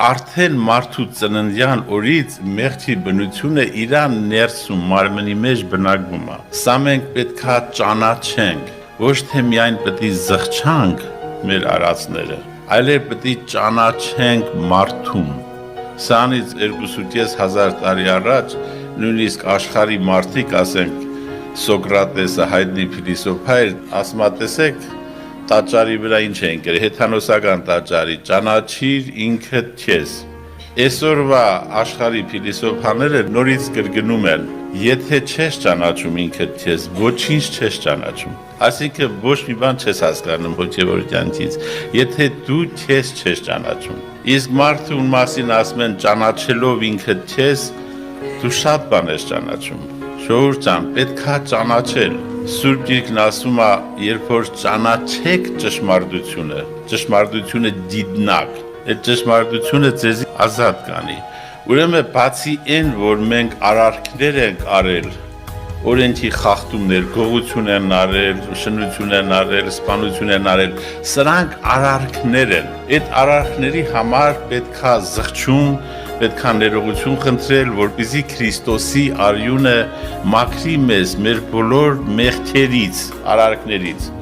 Արդեն մարդու ծննդյան օրից մեղքի բնությունը իրան ներսում մարմնի մեջ բնակվում է։ Սա մենք պետքա ճանաչենք, ոչ թե միայն պետք է զղջանք մեր արածները, այլև պետք է ճանաչենք մարդուն։ Սրանից 2.5 տարի առաջ նույնիսկ աշխարհի մարդիկ, ասենք Սոկրատեսը, հայտնի փիլիսոփա էր, ասում տեսեք տաճարի վրա ինչ է ընկել, հեթանոսական տաճարի, ճանաչիր ինքդ քեզ։ Այսօրվա աշխարհի փիլիսոփաները նորից կրկնում են, եթե չես ճանաչում ինքդ քեզ, ոչինչ չես ճանաչում։ Այսինքն ոչ մի բան չես հասկանում հոգևոր կյանքից, եթե դու քեզ չես ճանաչում։ Իսկ մարդու մասին ասում են ճանաչելով ինքդ քեզ, դու շատ բան ես ճանաչում։ Ժողովուրդ ջան, պետքա ճանաչել։ Սուրբ Գիրքն ասում է, երբ որ ճանաչեք ճշմարտությունը դիտնակ, այդ ճշմարտությունը ձեզ ազատ կանի։ Ուրեմն բացի այն, որ մենք արարքներ ենք արել, օրենքի խախտումներ, գողություն են արել, շնություն են արել, սպանություն են արել, սրանք արարքներ են։ Այդ արարքների համար պետքա զղջում, պետքա ներողություն խնդրել, որպեսզի Քրիստոսի արյունը մաքրի մեզ մեր բոլոր մեղքերից, արարքներից։